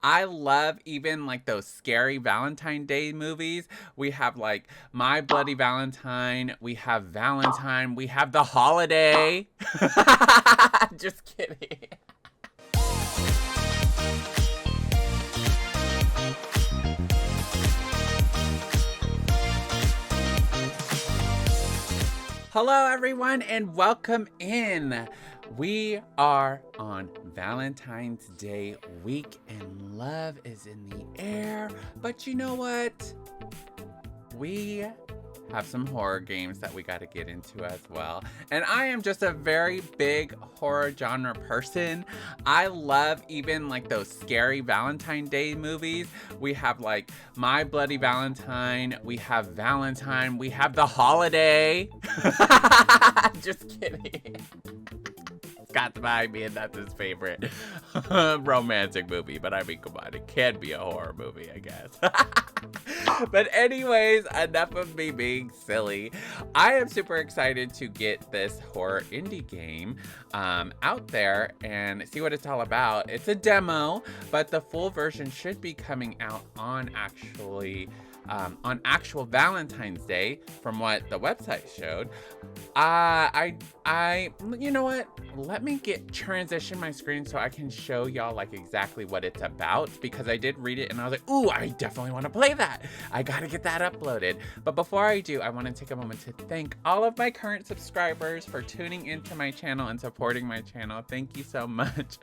I love even like those scary Valentine Day movies. We have like My Bloody Valentine, we have Valentine, we have The Holiday. Just kidding. Hello, everyone, and welcome in. We are on Valentine's Day week, and love is in the air. But you know what? We have some horror games that we got to get into as well. And I am just a very big horror genre person. I love even like those scary Valentine Day movies. We have like My Bloody Valentine, we have Valentine, we have The Holiday. Just kidding. Scott's behind me, and that's his favorite romantic movie. But I mean, come on, it can be a horror movie, I guess. But anyways, enough of me being silly. I am super excited to get this horror indie game out there and see what it's all about. It's a demo, but the full version should be coming out on actual Valentine's Day, from what the website showed. You know what? Let me transition my screen so I can show y'all like exactly what it's about, because I did read it and I was like, ooh, I definitely want to play that. I gotta get that uploaded. But before I do, I want to take a moment to thank all of my current subscribers for tuning into my channel and supporting my channel. Thank you so much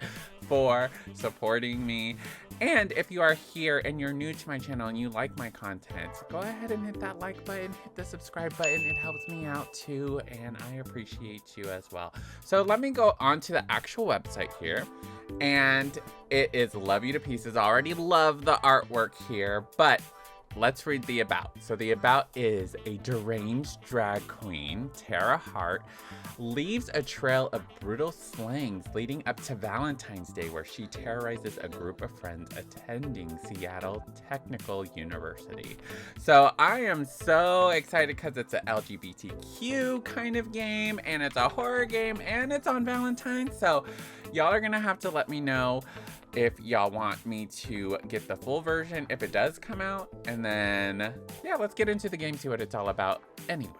for supporting me. And if you are here and you're new to my channel and you like my content, go ahead and hit that like button, hit the subscribe button. It helps me out too, and I appreciate you as well. So let me go on to the actual website here, and it is Love You to Pieces. I already love the artwork here, but let's read the about. So the about is a deranged drag queen, Tara Hart, leaves a trail of brutal slangs leading up to Valentine's Day, where she terrorizes a group of friends attending Seattle Technical University. So I am so excited because it's an LGBTQ kind of game, and it's a horror game, and it's on Valentine's. So y'all are gonna have to let me know if y'all want me to get the full version, if it does come out. And then, yeah, let's get into the game, see what it's all about anyways.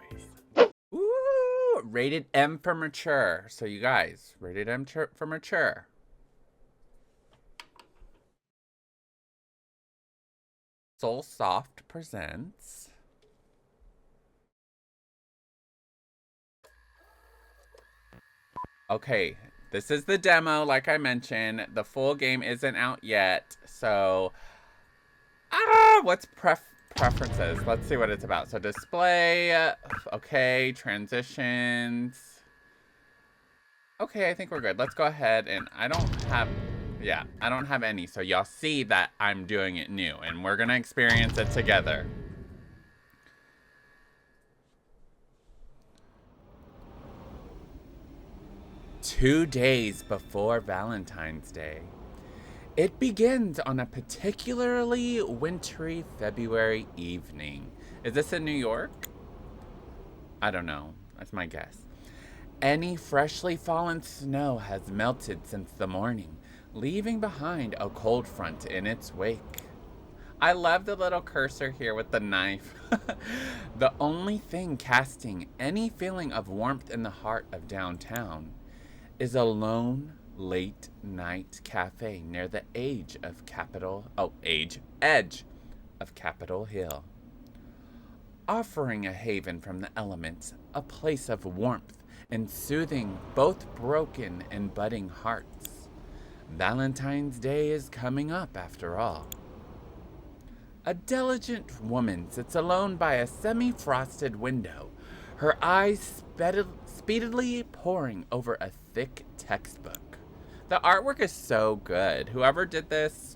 Ooh, rated M for mature. So you guys, rated M for mature. Soul Soft presents. Okay, this is the demo, like I mentioned. The full game isn't out yet, so what's preferences? Let's see what it's about. So display, okay, transitions. Okay, I think we're good. Let's go ahead, and I don't have any, so y'all see that I'm doing it new, and we're gonna experience it together. Two days before Valentine's Day. It begins on a particularly wintry February evening. Is this in New York? I don't know. That's my guess. Any freshly fallen snow has melted since the morning, leaving behind a cold front in its wake. I love the little cursor here with the knife. The only thing casting any feeling of warmth in the heart of downtown is a lone late night cafe near the edge of Capitol Hill, offering a haven from the elements, a place of warmth and soothing both broken and budding hearts. Valentine's Day is coming up after all. A diligent woman sits alone by a semi-frosted window, her eyes speedily poring over a thick textbook. The artwork is so good. Whoever did this,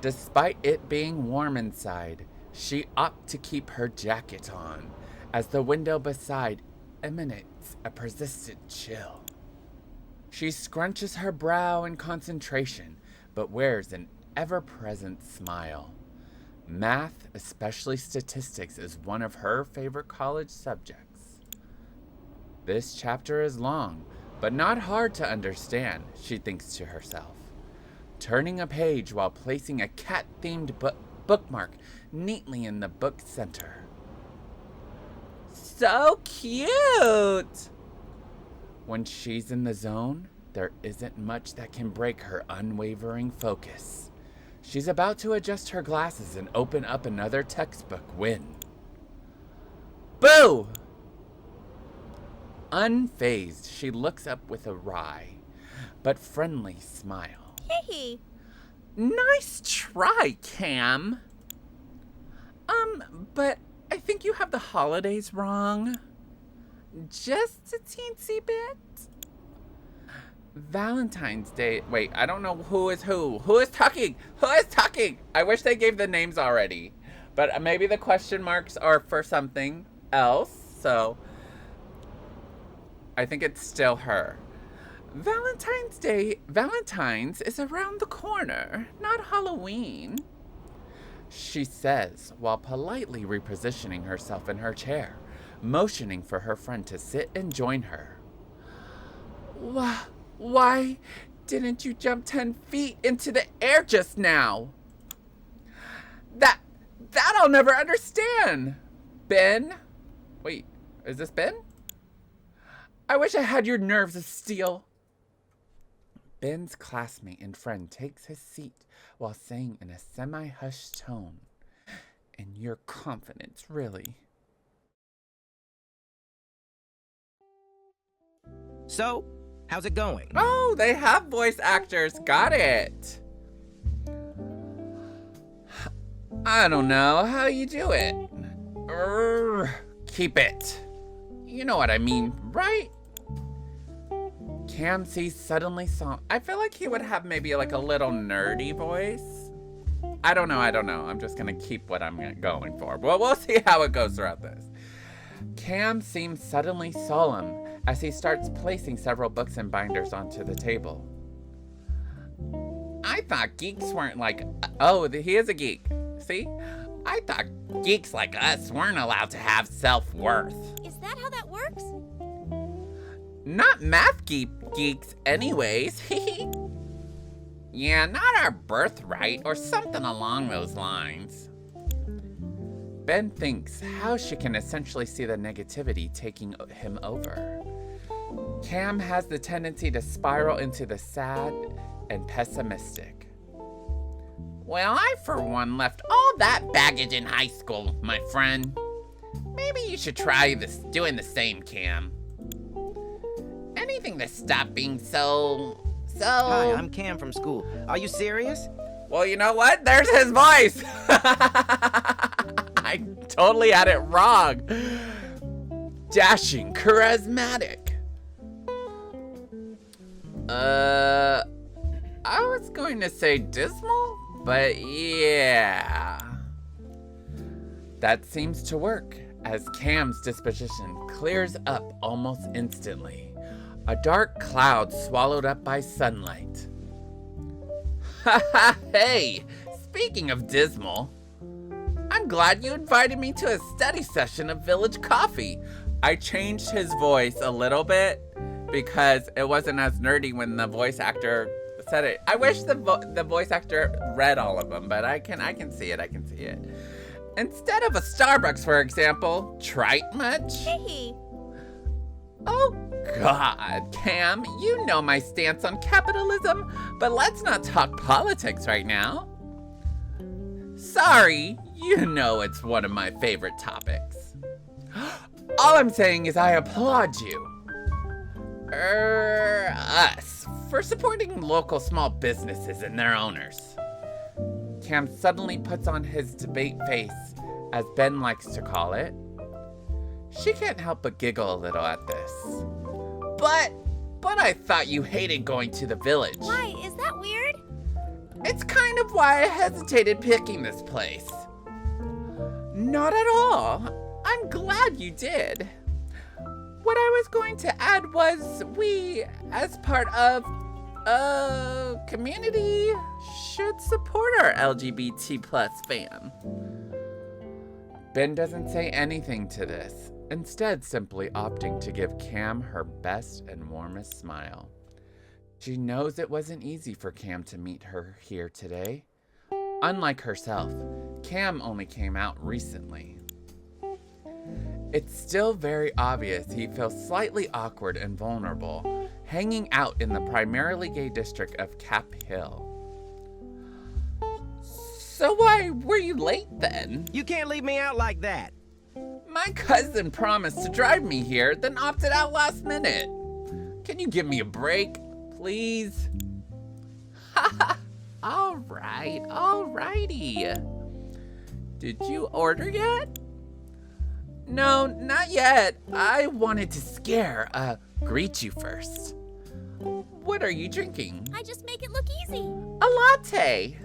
despite it being warm inside, she opts to keep her jacket on, as the window beside emanates a persistent chill. She scrunches her brow in concentration, but wears an ever-present smile. Math, especially statistics, is one of her favorite college subjects. This chapter is long, but not hard to understand, she thinks to herself. turning a page while placing a cat-themed bookmark neatly in the book center. So cute! When she's in the zone, there isn't much that can break her unwavering focus. She's about to adjust her glasses and open up another textbook when... Boo! Unfazed, she looks up with a wry, but friendly smile. Hey! Nice try, Cam. But I think you have the holidays wrong. Just a teensy bit. Valentine's Day. Wait, I don't know who is who. Who is talking? Who is talking? I wish they gave the names already. But maybe the question marks are for something else. So I think it's still her. Valentine's Day. Valentine's is around the corner, not Halloween, she says while politely repositioning herself in her chair, motioning for her friend to sit and join her. Why didn't you jump 10 feet into the air just now? That I'll never understand. Ben? Wait, is this Ben? I wish I had your nerves of steel. Ben's classmate and friend takes his seat while saying in a semi-hushed tone, "And your confidence, really." So, how's it going? Oh, they have voice actors. Got it. I don't know how you do it. Keep it. You know what I mean, right? Cam sees suddenly saw. I feel like he would have maybe like a little nerdy voice. I don't know. I'm just gonna keep what I'm going for. Well, we'll see how it goes throughout this. Cam seems suddenly solemn as he starts placing several books and binders onto the table. I thought geeks weren't like... Oh, he is a geek. See? I thought geeks like us weren't allowed to have self-worth. Is that how that works? Not math geeks anyways. Yeah, not our birthright or something along those lines. Ben thinks how she can essentially see the negativity taking him over. Cam has the tendency to spiral into the sad and pessimistic. Well, I for one left all that baggage in high school, my friend. Maybe you should try doing the same, Cam. Anything to stop being so... Hi, I'm Cam from school. Are you serious? Well, you know what? There's his voice. I totally had it wrong. Dashing, charismatic. I was going to say dismal, but yeah. That seems to work, as Cam's disposition clears up almost instantly. A dark cloud swallowed up by sunlight. Hey, speaking of dismal, I'm glad you invited me to a study session of Village Coffee. I changed his voice a little bit because it wasn't as nerdy when the voice actor said it. I wish the voice actor read all of them, but I can see it. Instead of a Starbucks, for example, trite much? Hey! Oh God, Cam, you know my stance on capitalism, but let's not talk politics right now. Sorry, you know it's one of my favorite topics. All I'm saying is I applaud you. Us, for supporting local small businesses and their owners. Cam suddenly puts on his debate face, as Ben likes to call it. She can't help but giggle a little at this. But I thought you hated going to the village. Why? Is that weird? It's kind of why I hesitated picking this place. Not at all. I'm glad you did. What I was going to add was we, as part of a community, should support our LGBT plus fam. Ben doesn't say anything to this, instead simply opting to give Cam her best and warmest smile. She knows it wasn't easy for Cam to meet her here today. Unlike herself, Cam only came out recently. It's still very obvious he feels slightly awkward and vulnerable, hanging out in the primarily gay district of Cap Hill. So why were you late then? You can't leave me out like that. My cousin promised to drive me here, then opted out last minute. Can you give me a break, please? Alrighty. Did you order yet? No, not yet. I wanted to greet you first. What are you drinking? I just make it look easy. A latte.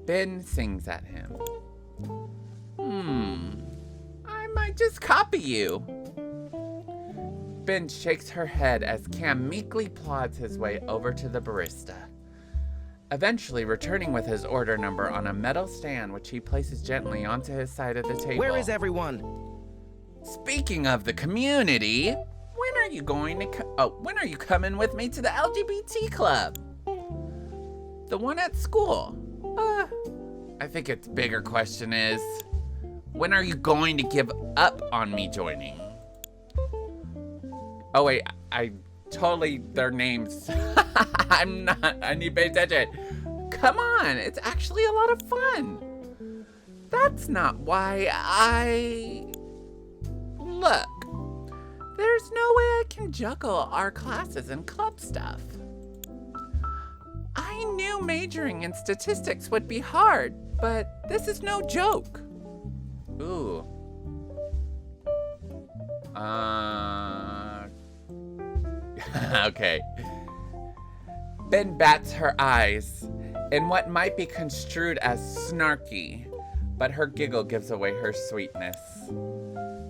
Ben sings at him. I might just copy you. Ben shakes her head as Cam meekly plods his way over to the barista, eventually returning with his order number on a metal stand which he places gently onto his side of the table. Where is everyone? Speaking of the community, when are you coming with me to the LGBT club? The one at school. I think its bigger question is, when are you going to give up on me joining? Oh wait, their names. I need to pay attention. Come on, it's actually a lot of fun. That's not why Look, there's no way I can juggle our classes and club stuff. I knew majoring in statistics would be hard, but this is no joke. Ooh. Okay. Ben bats her eyes in what might be construed as snarky, but her giggle gives away her sweetness.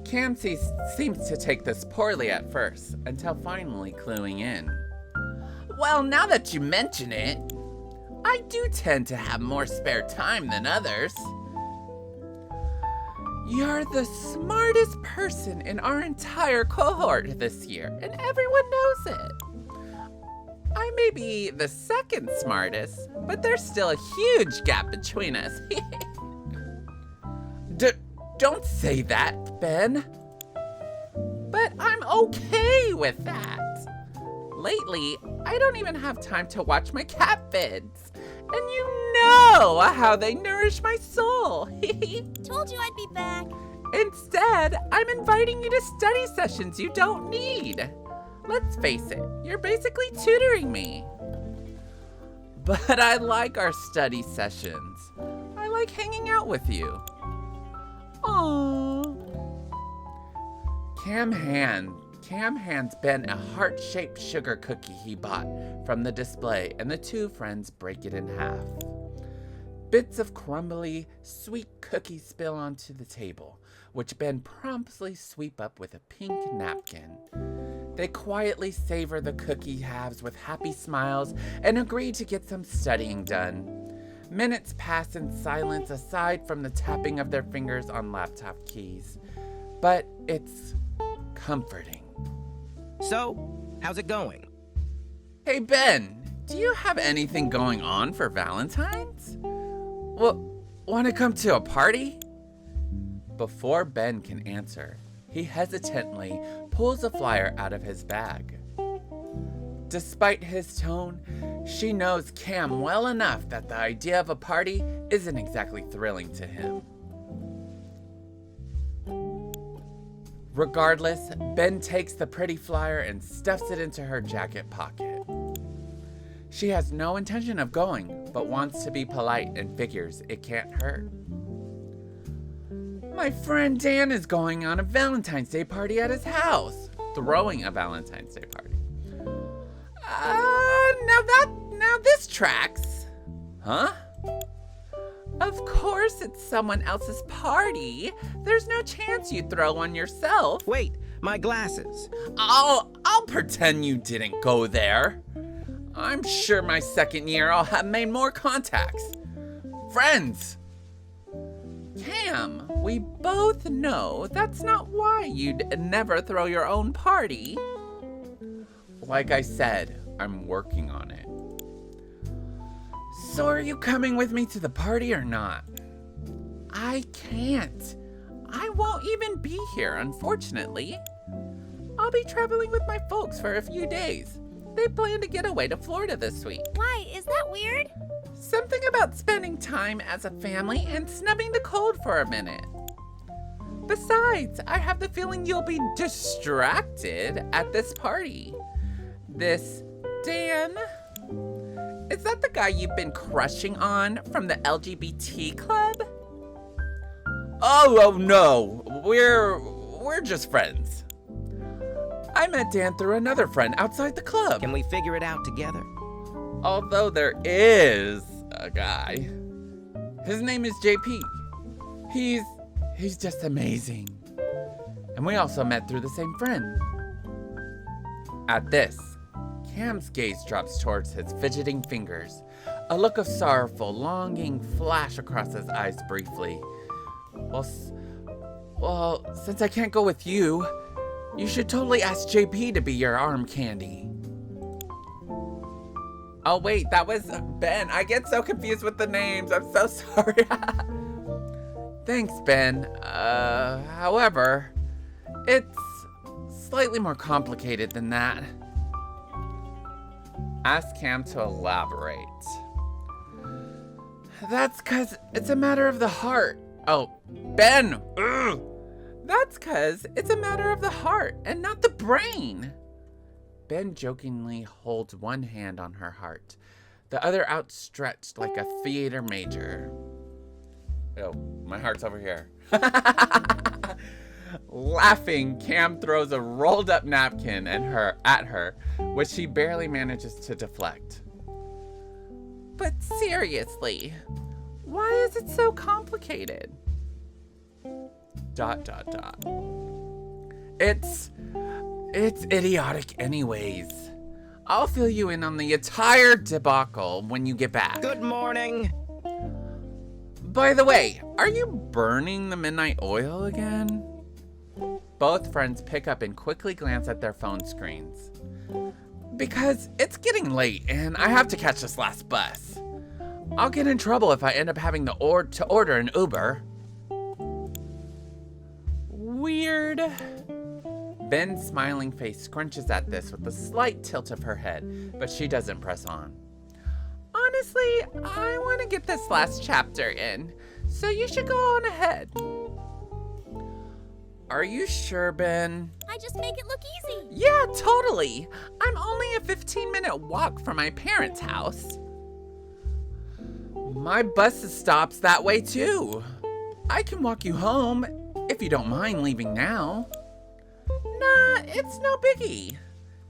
Cam seems to take this poorly at first, until finally cluing in. Well, now that you mention it, I do tend to have more spare time than others. You're the smartest person in our entire cohort this year, and everyone knows it. I may be the second smartest, but there's still a huge gap between us. Don't say that, Ben. But I'm okay with that. Lately, I don't even have time to watch my cat vids. And you know how they nourish my soul. Told you I'd be back. Instead, I'm inviting you to study sessions you don't need. Let's face it, you're basically tutoring me. But I like our study sessions. I like hanging out with you. Aww. Cam hands Ben a heart-shaped sugar cookie he bought from the display, and the two friends break it in half. Bits of crumbly, sweet cookies spill onto the table, which Ben promptly sweep up with a pink napkin. They quietly savor the cookie halves with happy smiles and agree to get some studying done. Minutes pass in silence aside from the tapping of their fingers on laptop keys. But it's comforting. So, how's it going? Hey Ben, do you have anything going on for Valentine's? Well, want to come to a party? Before Ben can answer, he hesitantly pulls a flyer out of his bag. Despite his tone, she knows Cam well enough that the idea of a party isn't exactly thrilling to him. Regardless, Ben takes the pretty flyer and stuffs it into her jacket pocket. She has no intention of going, but wants to be polite and figures it can't hurt. My friend Dan is going on a Valentine's Day party at his house. Throwing a Valentine's Day party. Now this tracks. Huh? Of course it's someone else's party. There's no chance you'd throw one yourself. Wait, my glasses. I'll pretend you didn't go there. I'm sure my second year I'll have made more contacts. Friends. Cam, we both know that's not why you'd never throw your own party. Like I said, I'm working on it. So are you coming with me to the party or not? I can't. I won't even be here, unfortunately. I'll be traveling with my folks for a few days. They plan to get away to Florida this week. Why, is that weird? Something about spending time as a family and snubbing the cold for a minute. Besides, I have the feeling you'll be distracted at this party. This Dan, is that the guy you've been crushing on from the LGBT club? Oh no, we're just friends. I met Dan through another friend outside the club. Can we figure it out together? Although there is a guy. His name is JP. He's just amazing. And we also met through the same friend. At this, Cam's gaze drops towards his fidgeting fingers. A look of sorrowful longing flash across his eyes briefly. Well, since I can't go with you, you should totally ask JP to be your arm candy. Oh wait, that was Ben. I get so confused with the names. I'm so sorry. Thanks, Ben. However, it's slightly more complicated than that. Ask Cam to elaborate. That's 'cause it's a matter of the heart. Oh, Ben! Ugh. That's 'cause it's a matter of the heart and not the brain. Ben jokingly holds one hand on her heart, the other outstretched like a theater major. Oh, my heart's over here. Laughing, Cam throws a rolled up napkin at her, which she barely manages to deflect. But seriously, why is it so complicated? ... It's idiotic anyways. I'll fill you in on the entire debacle when you get back. Good morning. By the way, are you burning the midnight oil again? Both friends pick up and quickly glance at their phone screens. Because it's getting late and I have to catch this last bus. I'll get in trouble if I end up having to order an Uber. Weird. Ben's smiling face scrunches at this with a slight tilt of her head, but she doesn't press on. Honestly, I want to get this last chapter in, so you should go on ahead. Are you sure, Ben? I just make it look easy. Yeah, totally. I'm only a 15-minute walk from my parents' house. My bus stops that way too. I can walk you home if you don't mind leaving now. Nah, it's no biggie.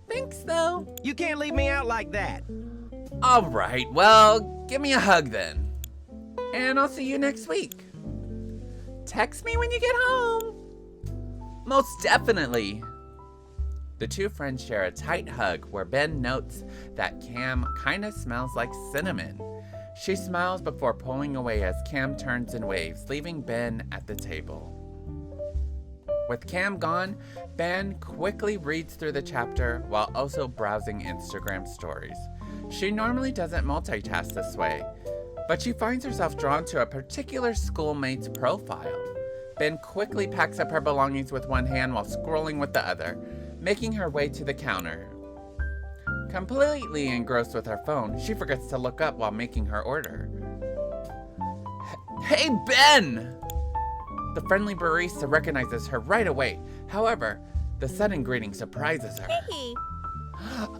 Thanks, though. You can't leave me out like that. All right, well, give me a hug then. And I'll see you next week. Text me when you get home. Most definitely. The two friends share a tight hug where Ben notes that Cam kinda smells like cinnamon. She smiles before pulling away as Cam turns and waves, leaving Ben at the table. With Cam gone, Ben quickly reads through the chapter while also browsing Instagram stories. She normally doesn't multitask this way, but she finds herself drawn to a particular schoolmate's profile. Ben quickly packs up her belongings with one hand while scrolling with the other, making her way to the counter. Completely engrossed with her phone, she forgets to look up while making her order. Hey, Ben! The friendly barista recognizes her right away. However, the sudden greeting surprises her. Hey.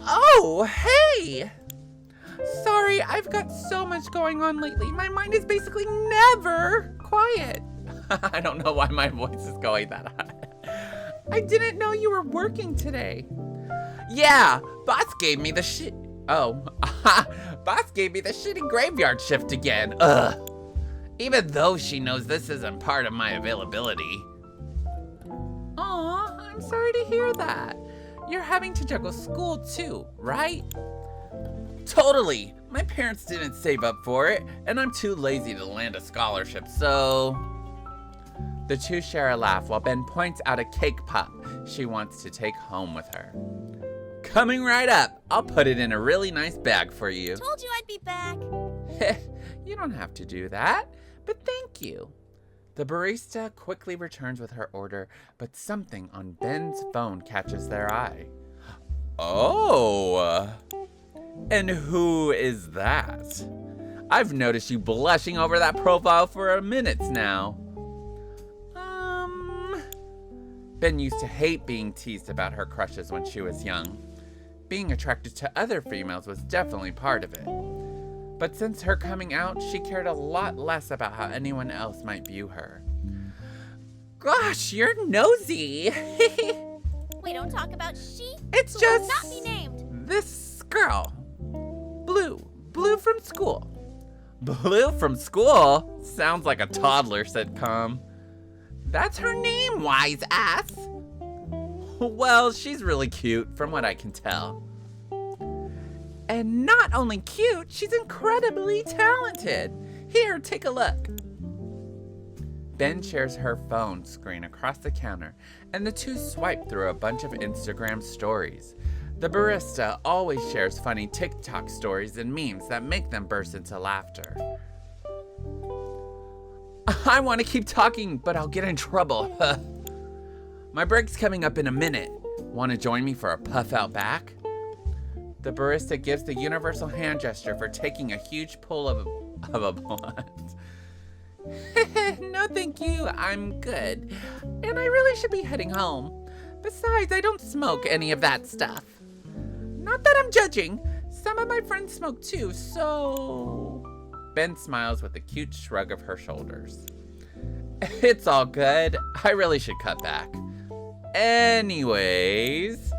Oh, hey! Sorry, I've got so much going on lately. My mind is basically never quiet. I don't know why my voice is going that high. I didn't know you were working today. Yeah, boss gave me the boss gave me the shitty graveyard shift again. Ugh. Even though she knows this isn't part of my availability. Aw, I'm sorry to hear that. You're having to juggle school too, right? Totally. My parents didn't save up for it, and I'm too lazy to land a scholarship, so... The two share a laugh while Ben points out a cake pop she wants to take home with her. Coming right up. I'll put it in a really nice bag for you. Told you I'd be back. You don't have to do that, but thank you. The barista quickly returns with her order, but something on Ben's phone catches their eye. Oh, and who is that? I've noticed you blushing over that profile for a minute now. Ben used to hate being teased about her crushes when she was young. Being attracted to other females was definitely part of it. But since her coming out, she cared a lot less about how anyone else might view her. Gosh, you're nosy. We don't talk about she. It's who just will not be named. This girl. Blue from school. Blue from school? Sounds like a toddler, said Com. That's her name, wise ass. Well, she's really cute, from what I can tell. And not only cute, she's incredibly talented. Here, take a look. Ben shares her phone screen across the counter, and the two swipe through a bunch of Instagram stories. The barista always shares funny TikTok stories and memes that make them burst into laughter. I want to keep talking, but I'll get in trouble. My break's coming up in a minute. Want to join me for a puff out back? The barista gives the universal hand gesture for taking a huge pull of a blunt. No, thank you. I'm good. And I really should be heading home. Besides, I don't smoke any of that stuff. Not that I'm judging. Some of my friends smoke too, so... Ben smiles with a cute shrug of her shoulders. It's all good. I really should cut back. Anyways,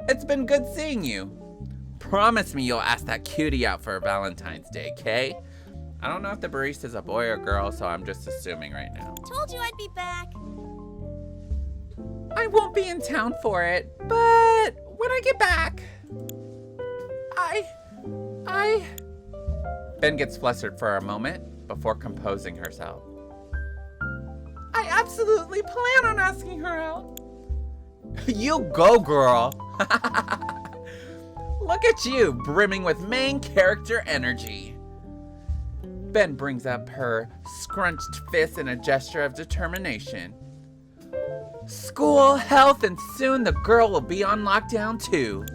it's been good seeing you. Promise me you'll ask that cutie out for Valentine's Day, okay? I don't know if the barista's a boy or girl, so I'm just assuming right now. Told you I'd be back. I won't be in town for it, but when I get back, Ben gets flustered for a moment before composing herself. I absolutely plan on asking her out. You go, girl. Look at you, brimming with main character energy. Ben brings up her scrunched fist in a gesture of determination. School, health, and soon the girl will be on lockdown too.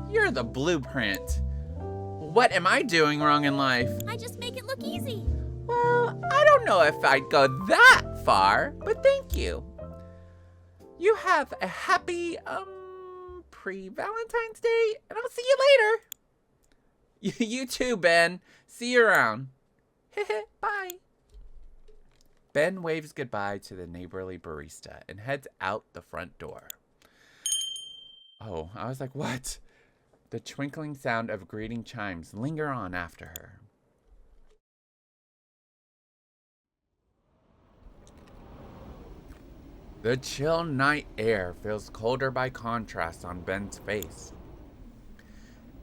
You're the blueprint. What am I doing wrong in life? I just make it look easy. Well, I don't know if I'd go that far, but thank you. You have a happy, pre-Valentine's Day, and I'll see you later. You too, Ben. See you around. Bye. Ben waves goodbye to the neighborly barista and heads out the front door. Oh, I was like, what? The twinkling sound of greeting chimes linger on after her. The chill night air feels colder by contrast on Ben's face,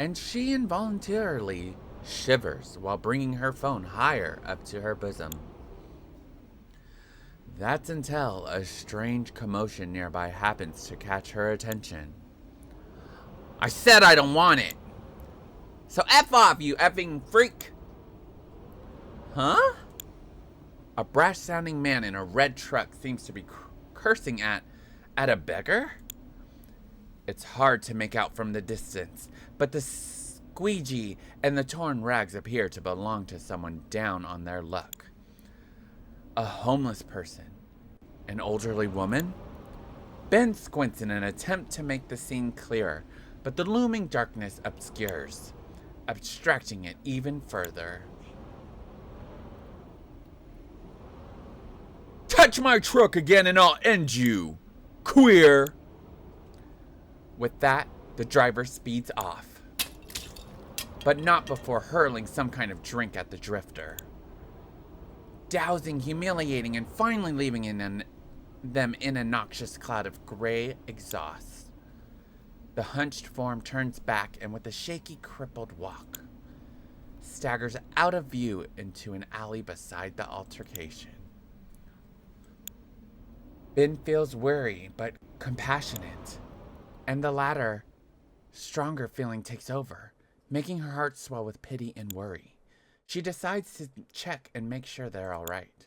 and she involuntarily shivers while bringing her phone higher up to her bosom. That's until a strange commotion nearby happens to catch her attention. I said I don't want it! So F off, you effing freak! Huh? A brash-sounding man in a red truck seems to be cursing at a beggar? It's hard to make out from the distance, but the squeegee and the torn rags appear to belong to someone down on their luck. A homeless person? An elderly woman? Ben squints in an attempt to make the scene clearer, but the looming darkness obscures, abstracting it even further. Touch my truck again and I'll end you, queer! With that, the driver speeds off, but not before hurling some kind of drink at the drifter. Dousing, humiliating, and finally leaving them in a noxious cloud of gray exhaust. The hunched form turns back and with a shaky, crippled walk, staggers out of view into an alley beside the altercation. Ben feels weary but compassionate, and the latter stronger feeling takes over, making her heart swell with pity and worry. She decides to check and make sure they're all right.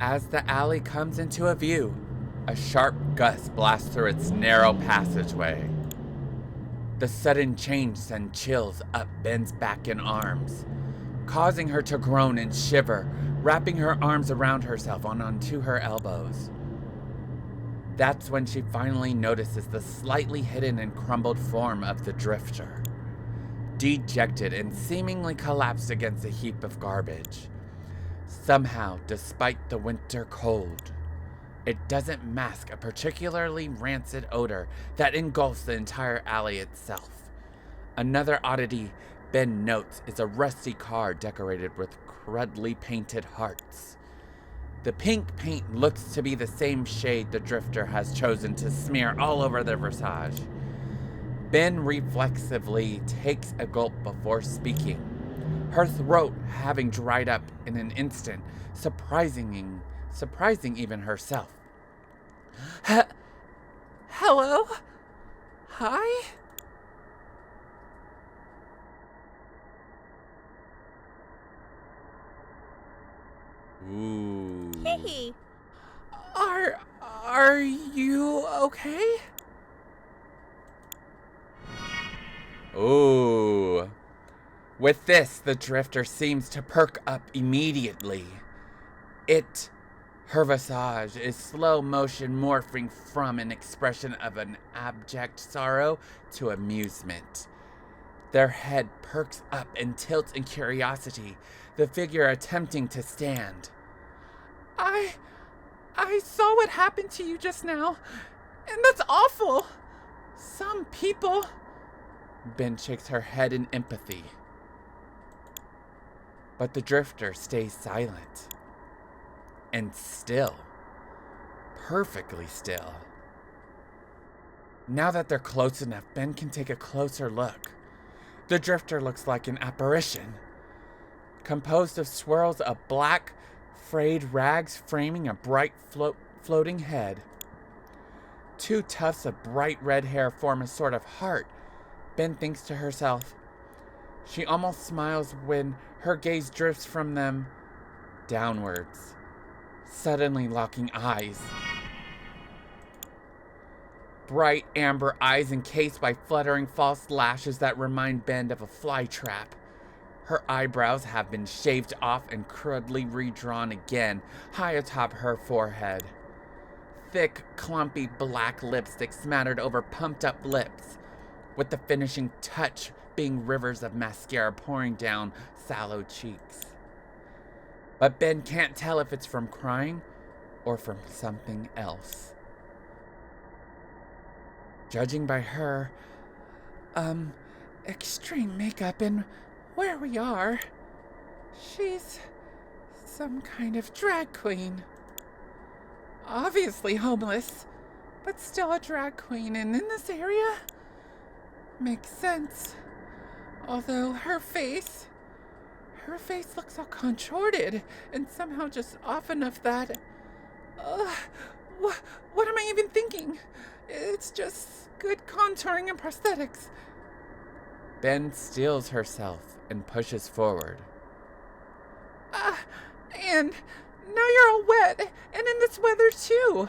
As the alley comes into a view, a sharp gust blasts through its narrow passageway. The sudden change sends chills up Ben's back and arms, causing her to groan and shiver, wrapping her arms around herself and onto her elbows. That's when she finally notices the slightly hidden and crumbled form of the drifter, dejected and seemingly collapsed against a heap of garbage. Somehow, despite the winter cold, it doesn't mask a particularly rancid odor that engulfs the entire alley itself. Another oddity Ben notes is a rusty car decorated with crudely painted hearts. The pink paint looks to be the same shade the drifter has chosen to smear all over the Versailles. Ben reflexively takes a gulp before speaking, her throat having dried up in an instant, surprising even herself. Hello? Hi? Ooh. Hey. Are you okay? Ooh. With this, the drifter seems to perk up immediately. Her visage is slow motion morphing from an expression of an abject sorrow to amusement. Their head perks up and tilts in curiosity, the figure attempting to stand. I saw what happened to you just now, and that's awful. Some people... Ben shakes her head in empathy. But the drifter stays silent. And still. Perfectly still. Now that they're close enough, Ben can take a closer look. The drifter looks like an apparition, composed of swirls of black, frayed rags framing a bright floating head. Two tufts of bright red hair form a sort of heart, Ben thinks to herself. She almost smiles when her gaze drifts from them downwards, suddenly locking eyes. Bright amber eyes encased by fluttering false lashes that remind Ben of a fly trap. Her eyebrows have been shaved off and crudely redrawn again, high atop her forehead. Thick, clumpy black lipstick smattered over pumped-up lips, with the finishing touch being rivers of mascara pouring down sallow cheeks. But Ben can't tell if it's from crying or from something else. Judging by her, extreme makeup and where we are, she's some kind of drag queen. Obviously homeless, but still a drag queen, and in this area? Makes sense. Although her face looks all contorted and somehow just off enough that... what am I even thinking? It's just good contouring and prosthetics. Ben steels herself and pushes forward. And now you're all wet and in this weather too.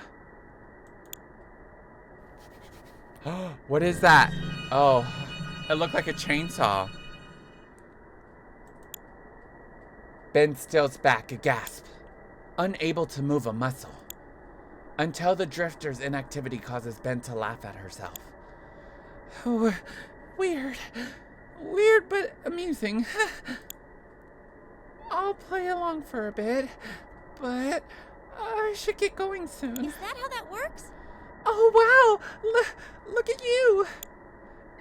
What is that? Oh, it looked like a chainsaw. Ben steals back, aghast, unable to move a muscle, until the drifter's inactivity causes Ben to laugh at herself. Weird but amusing. I'll play along for a bit, but I should get going soon. Is that how that works? Oh wow, look at you.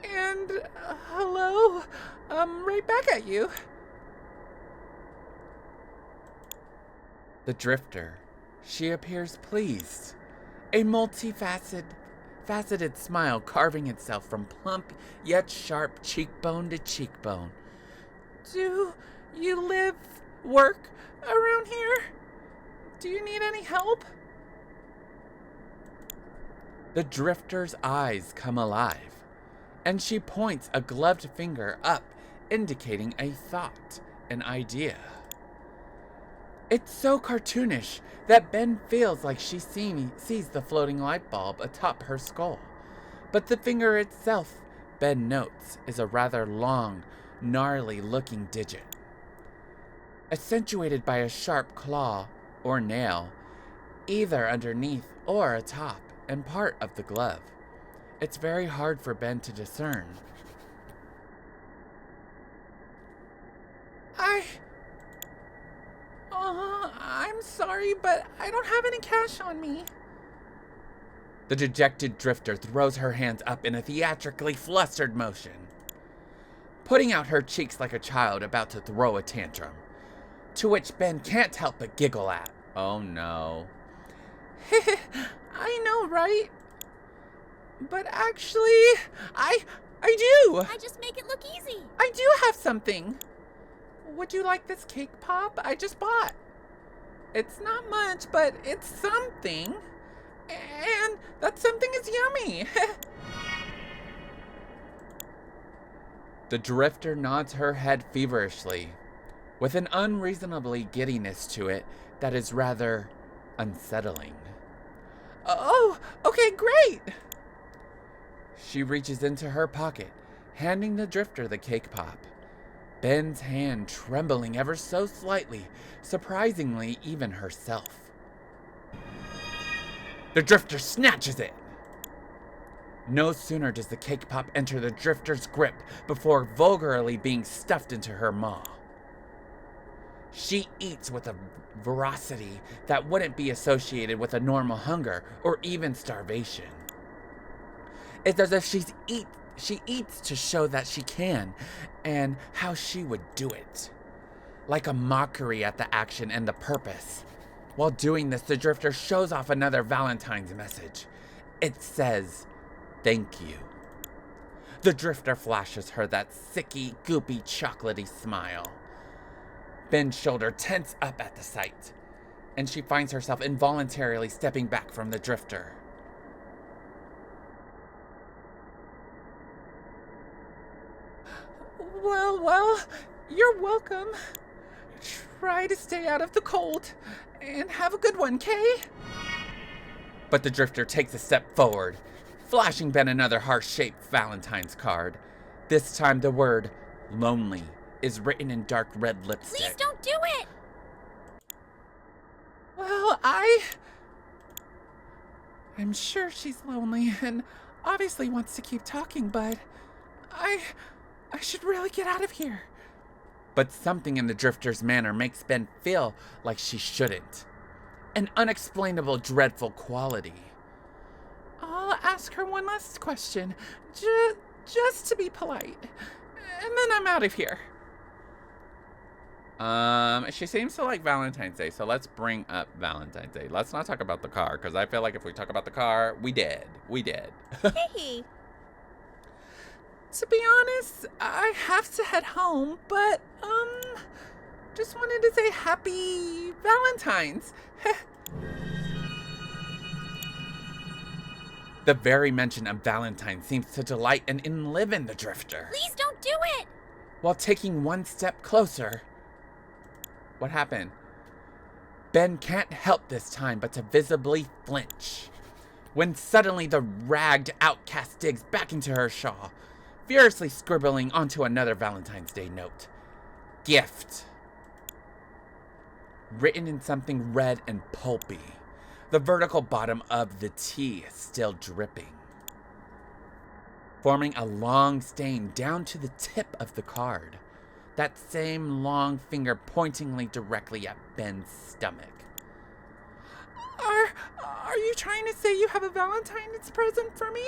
And hello, right back at you. The drifter, she appears pleased, a faceted smile carving itself from plump yet sharp cheekbone to cheekbone. Do you work around here? Do you need any help? The drifter's eyes come alive, and she points a gloved finger up, indicating a thought, an idea. It's so cartoonish that Ben feels like she sees the floating light bulb atop her skull. But the finger itself, Ben notes, is a rather long, gnarly-looking digit, accentuated by a sharp claw or nail, either underneath or atop, and part of the glove. It's very hard for Ben to discern. I'm sorry, but I don't have any cash on me. The dejected drifter throws her hands up in a theatrically flustered motion, putting out her cheeks like a child about to throw a tantrum, to which Ben can't help but giggle at. Oh no. I know, right? But actually, I do. I just make it look easy. I do have something. Would you like this cake pop I just bought? It's not much, but it's something. And that something is yummy. The drifter nods her head feverishly, with an unreasonably giddiness to it that is rather unsettling. Oh, okay, great. She reaches into her pocket, handing the drifter the cake pop. Ben's hand trembling ever so slightly, surprisingly even herself. The drifter snatches it. No sooner does the cake pop enter the drifter's grip before vulgarly being stuffed into her maw. She eats with a voracity that wouldn't be associated with a normal hunger or even starvation. It's as if she eats to show that she can, and how she would do it. Like a mockery at the action and the purpose. While doing this, the drifter shows off another Valentine's message. It says, "Thank you." The drifter flashes her that sicky, goopy, chocolatey smile. Ben's shoulder tense up at the sight, and she finds herself involuntarily stepping back from the drifter. Well, you're welcome. Try to stay out of the cold, and have a good one, Kay? But the drifter takes a step forward, flashing Ben another heart-shaped Valentine's card. This time the word lonely is written in dark red lipstick. Please don't do it! Well, I'm sure she's lonely and obviously wants to keep talking, but I should really get out of here. But something in the drifter's manner makes Ben feel like she shouldn't. An unexplainable, dreadful quality. I'll ask her one last question, just to be polite, and then I'm out of here. She seems to like Valentine's Day, so let's bring up Valentine's Day. Let's not talk about the car, because I feel like if we talk about the car, we dead. Hey! To be honest, I have to head home, but, just wanted to say happy Valentine's. The very mention of Valentine seems to delight and enliven the drifter. Please don't do it! While taking one step closer. What happened? Ben can't help this time but to visibly flinch, when suddenly the ragged outcast digs back into her shawl, furiously scribbling onto another Valentine's Day note. Gift. Written in something red and pulpy, the vertical bottom of the T still dripping, forming a long stain down to the tip of the card, that same long finger pointingly directly at Ben's stomach. Are you trying to say you have a Valentine's present for me?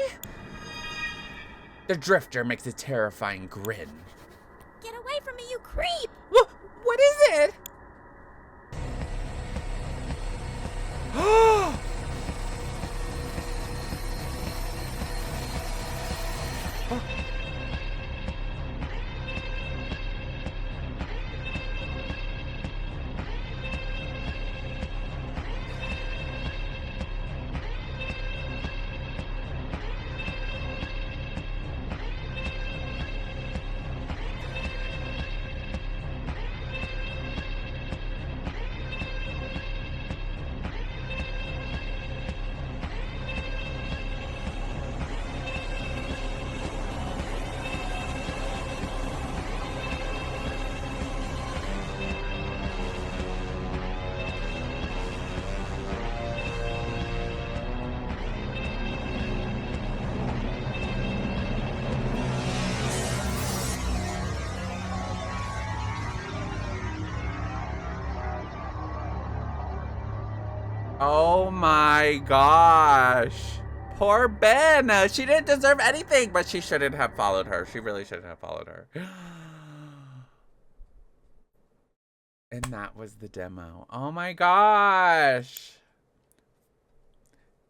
The drifter makes a terrifying grin. Get away from me, you creep! What is it? Oh my gosh. Poor Ben. She didn't deserve anything, but she shouldn't have followed her. She really shouldn't have followed her. And that was the demo. Oh my gosh.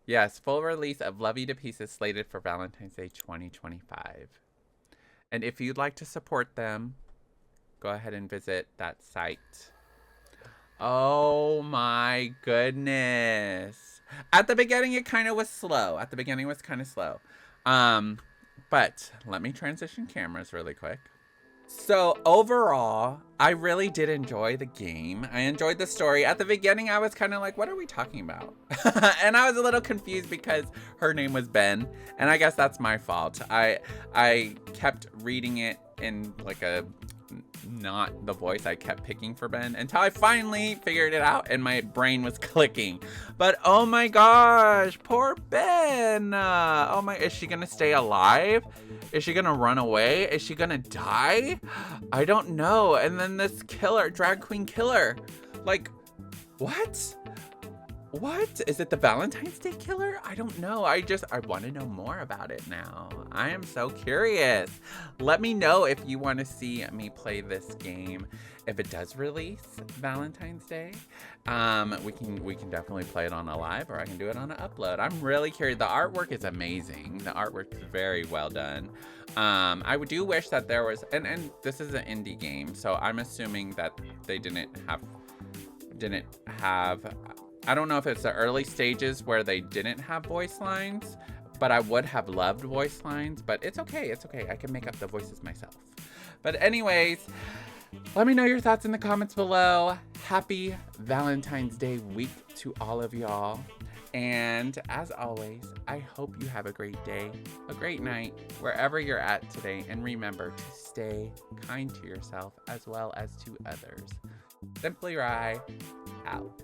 Yes, full release of Love You to Pieces slated for Valentine's Day 2025. And if you'd like to support them, go ahead and visit that site. Oh my goodness. At the beginning, it kind of was slow. At the beginning, it was kind of slow. But let me transition cameras really quick. So overall, I really did enjoy the game. I enjoyed the story. At the beginning, I was kind of like, what are we talking about? And I was a little confused because her name was Ben. And I guess that's my fault. I kept reading it in like a not the voice I kept picking for Ben until I finally figured it out and my brain was clicking. But oh my gosh, poor Ben. Oh my, is she gonna stay alive? Is she gonna run away? Is she gonna die? I don't know. And then this killer, drag queen killer, like, what? What? Is it the Valentine's Day killer? I don't know. I want to know more about it now. I am so curious. Let me know if you want to see me play this game. If it does release Valentine's Day, we can definitely play it on a live, or I can do it on an upload. I'm really curious. The artwork is amazing. The artwork is very well done. I do wish that there was, and this is an indie game, so I'm assuming that they didn't have. I don't know if it's the early stages where they didn't have voice lines, but I would have loved voice lines, but it's okay. It's okay. I can make up the voices myself. But anyways, let me know your thoughts in the comments below. Happy Valentine's Day week to all of y'all. And as always, I hope you have a great day, a great night, wherever you're at today. And remember to stay kind to yourself as well as to others. Simply Rye, out.